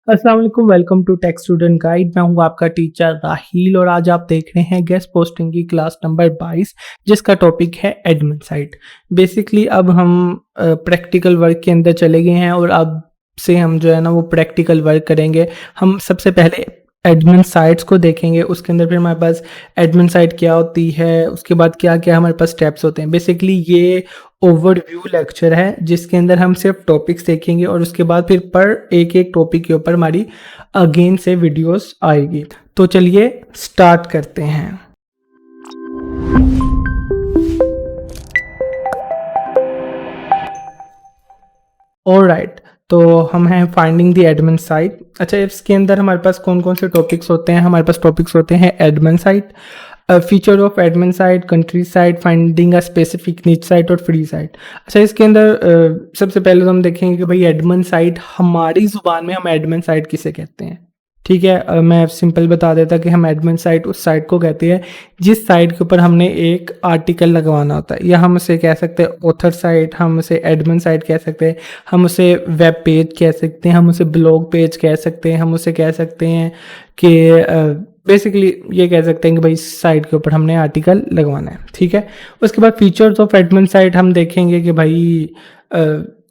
अस्सलाम वालेकुम, welcome to tech student guide. मैं हूं आपका टीचर राहील और आज आप देख रहे हैं गेस्ट पोस्टिंग की क्लास नंबर 22 जिसका टॉपिक है एडमिन साइट। बेसिकली अब हम प्रैक्टिकल वर्क के अंदर चले गए हैं और अब से हम जो है ना वो प्रैक्टिकल वर्क करेंगे। हम सबसे पहले एडमिन साइट्स को देखेंगे, उसके अंदर फिर हमारे पास एडमिन साइट क्या होती है, उसके बाद क्या क्या हमारे पास स्टेप्स होते हैं। बेसिकली ये ओवरव्यू लेक्चर है जिसके अंदर हम सिर्फ टॉपिक्स देखेंगे और उसके बाद फिर पर एक एक टॉपिक के ऊपर हमारी अगेन से वीडियोस आएगी। तो चलिए स्टार्ट करते हैं। ऑलराइट, तो हम हैं फाइंडिंग द एडमिन साइट। अच्छा, इसके अंदर हमारे पास कौन कौन से टॉपिक्स होते हैं? हमारे पास टॉपिक्स होते हैं admin site, feature of admin site, country site, finding a specific नीच साइट और फ्री साइट। अच्छा, इसके अंदर सबसे पहले तो हम देखेंगे कि भाई एडमिन साइट, हमारी ज़ुबान में हम एडमिन साइट किसे कहते हैं। ठीक है, मैं सिंपल बता देता कि हम एडमिन साइट उस साइट को कहते हैं जिस साइट के ऊपर हमने एक आर्टिकल लगवाना होता है, या हम उसे कह सकते हैं ऑथर साइट, हम उसे एडमिन साइट कह सकते हैं, हम उसे वेब पेज कह सकते हैं, हम उसे ब्लॉग पेज कह सकते हैं, हम उसे कह सकते हैं कि बेसिकली ये कह सकते हैं कि भाई इस साइट के ऊपर हमने आर्टिकल लगवाना है। ठीक है, उसके बाद फीचर्स ऑफ एडमिन साइट हम देखेंगे कि भाई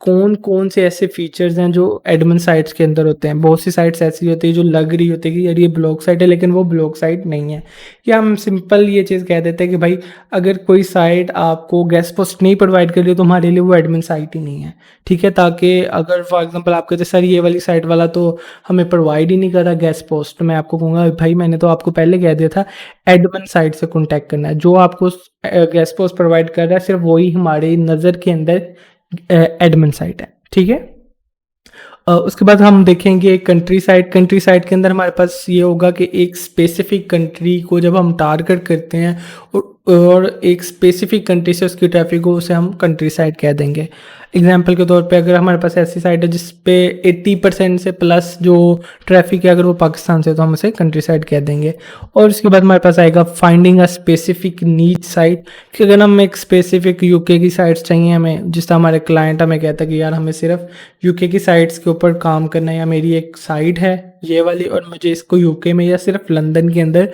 कौन कौन से ऐसे फीचर्स हैं जो एडमिन साइट्स के अंदर होते हैं। बहुत सी साइट्स ऐसी होती है जो लग रही होती है कि यार ये ब्लॉग साइट है, लेकिन वो ब्लॉग साइट नहीं है। या हम सिंपल ये चीज़ कह देते हैं कि भाई अगर कोई साइट आपको गेस्ट पोस्ट नहीं प्रोवाइड कर रही तो हमारे लिए वो एडमिन साइट ही नहीं है। ठीक है, ताकि अगर फॉर एग्जांपल आप कहते सर ये वाली साइट वाला तो हमें प्रोवाइड ही नहीं कर रहा गेस्ट पोस्ट, तो मैं आपको कहूँगा भाई मैंने तो आपको पहले कह दिया था एडमिन साइट से कॉन्टैक्ट करना है। जो आपको गेस्ट पोस्ट प्रोवाइड कर रहा है सिर्फ वही हमारी नज़र के अंदर एडमिन साइट है। ठीक है, उसके बाद हम देखेंगे कंट्री साइट। कंट्री साइट के अंदर हमारे पास ये होगा कि एक स्पेसिफिक कंट्री को जब हम टारगेट करते हैं और एक स्पेसिफिक कंट्री से उसकी ट्रैफिक को, उसे हम कंट्री साइट कह देंगे। एग्जांपल के तौर पे अगर हमारे पास ऐसी साइट है जिस पे 80% से प्लस जो ट्रैफिक है अगर वो पाकिस्तान से, तो हम उसे कंट्री साइट कह देंगे। और उसके बाद हमारे पास आएगा फाइंडिंग अ स्पेसिफिक नीच साइट, कि अगर हम एक स्पेसिफिक यूके की साइट्स चाहिए हमें, जिस तरह हमारे क्लाइंट हमें कहता है कि यार हमें सिर्फ यूके की साइट्स के ऊपर काम करना है, या मेरी एक साइट है ये वाली और मुझे इसको यूके में या सिर्फ लंदन के अंदर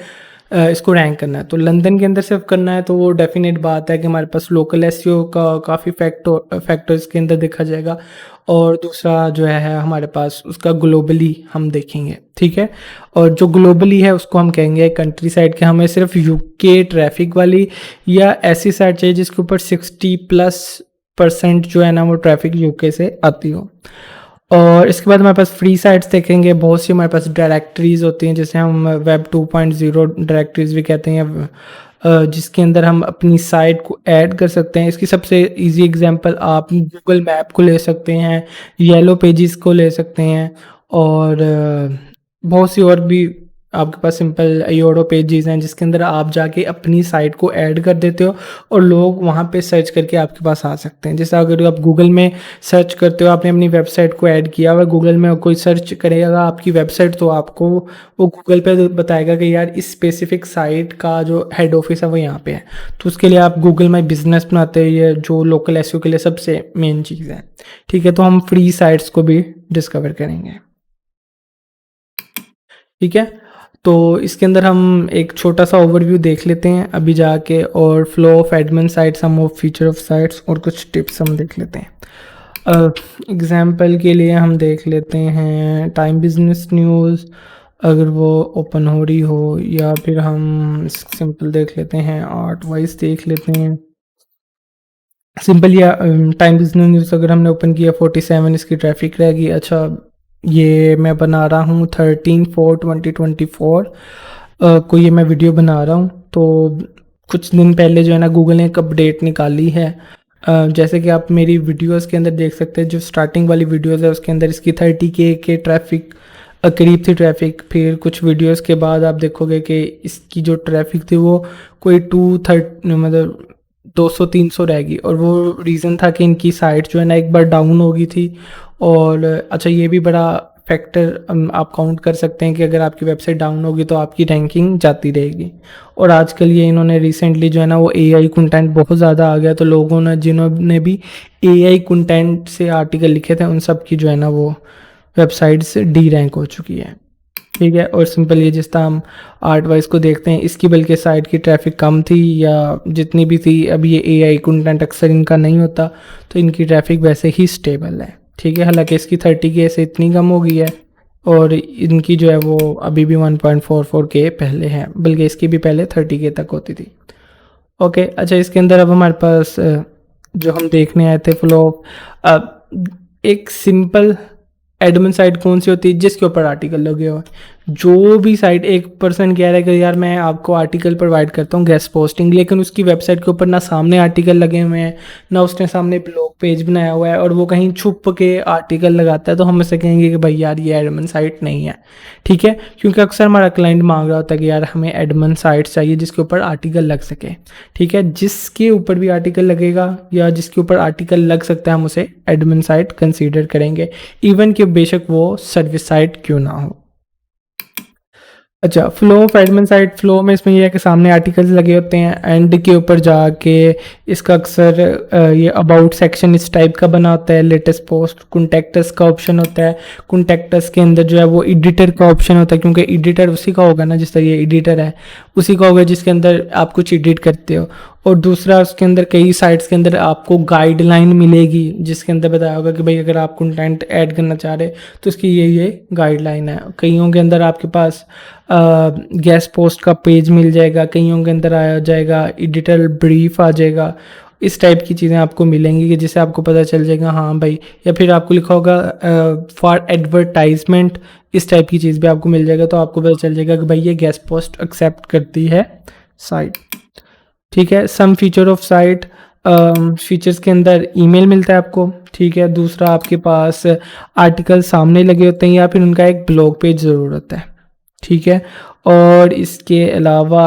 इसको रैंक करना है, तो लंदन के अंदर सिर्फ करना है, तो वो डेफिनेट बात है कि हमारे पास लोकल एसईओ का काफ़ी फैक्टर्स के अंदर देखा जाएगा। और दूसरा जो है हमारे पास उसका ग्लोबली हम देखेंगे। ठीक है, और जो ग्लोबली है उसको हम कहेंगे कंट्री साइड के, हमें सिर्फ यूके ट्रैफिक वाली या ऐसी साइट चाहिए जिसके ऊपर 60+% जो है ना वो ट्रैफिक यूके से आती हो। और इसके बाद हमारे पास फ्री साइट्स देखेंगे। बहुत सी हमारे पास डायरेक्टरीज होती हैं जिसे हम वेब 2.0 डायरेक्टरीज भी कहते हैं, जिसके अंदर हम अपनी साइट को ऐड कर सकते हैं। इसकी सबसे इजी एग्जांपल आप गूगल मैप को ले सकते हैं, येलो पेजेस को ले सकते हैं, और बहुत सी और भी आपके पास सिंपल योडो पेजेस हैं जिसके अंदर आप जाके अपनी साइट को ऐड कर देते हो और लोग वहाँ पे सर्च करके आपके पास आ सकते हैं। जैसे अगर आप गूगल में सर्च करते हो, आपने अपनी वेबसाइट को ऐड किया हुआ, गूगल में कोई सर्च करेगा आपकी वेबसाइट, तो आपको वो गूगल पे बताएगा कि यार इस स्पेसिफिक साइट का जो हेड ऑफिस है वो यहाँ पे है। तो उसके लिए आप गूगल माई बिजनेस बनाते हैं, ये जो लोकल एसईओ के लिए सबसे मेन चीज़ है। ठीक है, तो हम फ्री साइट्स को भी डिस्कवर करेंगे। ठीक है, तो इसके अंदर हम एक छोटा सा ओवरव्यू देख लेते हैं अभी जाके, और flow of admin sites, some of feature of sites, और कुछ टिप्स हम देख लेते हैं। एग्जाम्पल के लिए हम देख लेते हैं टाइम बिजनेस न्यूज़, अगर वो ओपन हो रही हो, या फिर हम सिंपल देख लेते हैं आर्ट वाइज देख लेते हैं सिंपल। या टाइम बिजनेस न्यूज़ अगर हमने ओपन किया 47 इसकी ट्रैफिक रहेगी। अच्छा, ये मैं बना रहा हूँ 13/4/2024 को ये मैं वीडियो बना रहा हूँ। तो कुछ दिन पहले जो है ना गूगल ने एक अपडेट निकाली है, जैसे कि आप मेरी वीडियोस के अंदर देख सकते हैं, जो स्टार्टिंग वाली वीडियोस है उसके अंदर इसकी 30K के ट्रैफिक करीब थी ट्रैफिक। फिर कुछ वीडियोस के बाद आप देखोगे कि इसकी जो ट्रैफिक थी वो कोई 230 मतलब 200-300 रहेगी, और वो रीज़न था कि इनकी साइट जो है ना एक बार डाउन हो गई थी। और अच्छा, ये भी बड़ा फैक्टर आप काउंट कर सकते हैं कि अगर आपकी वेबसाइट डाउन होगी तो आपकी रैंकिंग जाती रहेगी। और आजकल ये इन्होंने रिसेंटली जो है ना वो एआई कंटेंट बहुत ज़्यादा आ गया, तो लोगों ने जिन्होंने भी एआई कंटेंट से आर्टिकल लिखे थे उन सब की जो है ना वो वेबसाइट्स डी रैंक हो चुकी है, ठीक है। और सिंपल ये जिस तरह हम आर्ट वाइज को देखते हैं, इसकी बल्कि साइट की ट्रैफिक कम थी या जितनी भी थी, अब ये एआई कंटेंट अक्सर इनका नहीं होता, तो इनकी ट्रैफिक वैसे ही स्टेबल है, ठीक है। हालांकि इसकी 30K से इतनी कम हो गई है और इनकी जो है वो अभी भी 1.44K पहले है, बल्कि इसकी भी पहले 30K तक होती थी। ओके, अच्छा इसके अंदर अब हमारे पास जो हम देखने आए थे फ्लो, एक सिंपल एडमिन साइट कौन सी होती है जिसके ऊपर आर्टिकल लगे हुए हैं। जो भी साइट, एक पर्सन कह रहा है कि यार मैं आपको आर्टिकल प्रोवाइड करता हूँ गेस्ट पोस्टिंग, लेकिन उसकी वेबसाइट के ऊपर ना सामने आर्टिकल लगे हुए हैं, ना उसने सामने ब्लॉग पेज बनाया हुआ है, और वो कहीं छुप के आर्टिकल लगाता है, तो हम ऐसे कहेंगे कि भाई यार ये एडमिन साइट नहीं है, ठीक है। क्योंकि अक्सर हमारा क्लाइंट मांग रहा होता है कि यार हमें एडमिन साइट चाहिए जिसके ऊपर आर्टिकल लग सके, ठीक है। जिसके ऊपर भी आर्टिकल लगेगा या जिसके ऊपर आर्टिकल लग सकता है हम उसे एडमिन साइट कंसीडर करेंगे, इवन कि बेशक वो सर्विस साइट क्यों ना हो। अच्छा, flow of admin site, flow में इसमें यह है कि सामने आर्टिकल्स लगे होते हैं, एंड के ऊपर जाके इसका अक्सर ये अबाउट सेक्शन इस टाइप का बना होता है, लेटेस्ट पोस्ट, कॉन्टैक्टस का ऑप्शन होता है। कॉन्टैक्टस के अंदर जो है वो एडिटर का ऑप्शन होता है, क्योंकि एडिटर उसी का होगा ना, जिस तरह ये एडिटर है उसी का होगा जिसके अंदर आप कुछ एडिट करते हो। और दूसरा, उसके अंदर कई साइट्स के अंदर आपको गाइडलाइन मिलेगी जिसके अंदर बताया होगा कि भाई अगर आप कंटेंट ऐड करना चाह रहे तो इसकी ये गाइडलाइन है। कईयों के अंदर आपके पास गेस्ट पोस्ट का पेज मिल जाएगा, कईयों के अंदर आ जाएगा एडिटर ब्रीफ आ जाएगा, इस टाइप की चीज़ें आपको मिलेंगी कि जिससे आपको पता चल जाएगा हाँ भाई, या फिर आपको लिखा होगा फॉर एडवर्टाइजमेंट, इस टाइप की चीज़ भी आपको मिल जाएगा, तो आपको पता चल जाएगा कि भाई ये गेस्ट पोस्ट एक्सेप्ट करती है साइट, ठीक है। सम फीचर ऑफ साइट, फीचर्स के अंदर ईमेल मिलता है आपको, ठीक है। दूसरा, आपके पास आर्टिकल सामने लगे होते हैं या फिर उनका एक ब्लॉग पेज ज़रूर होता है, ठीक है। और इसके अलावा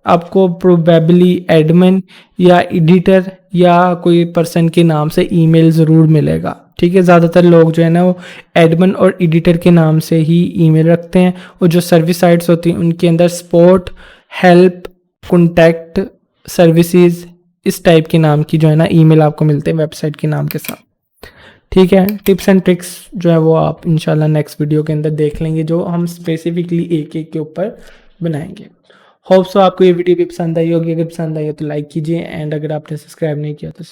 आपको प्रोबेबली एडमिन या एडिटर या कोई पर्सन के नाम से ईमेल ज़रूर मिलेगा, ठीक है। ज़्यादातर लोग जो है ना वो एडमिन और एडिटर के नाम से ही ईमेल रखते हैं, और जो सर्विस साइट्स होती हैं उनके अंदर सपोर्ट, हेल्प, कॉन्टैक्ट, सर्विसेज, इस टाइप के नाम की जो है ना ईमेल आपको मिलते हैं वेबसाइट के नाम के साथ, ठीक है। टिप्स एंड ट्रिक्स जो है वो आप इंशाल्लाह नेक्स्ट वीडियो के अंदर देख लेंगे, जो हम स्पेसिफिकली एक एक के ऊपर बनाएंगे। होप सो आपको ये वीडियो भी पसंद आई होगी, अगर पसंद आई हो तो लाइक कीजिए, एंड अगर आपने सब्सक्राइब नहीं किया तो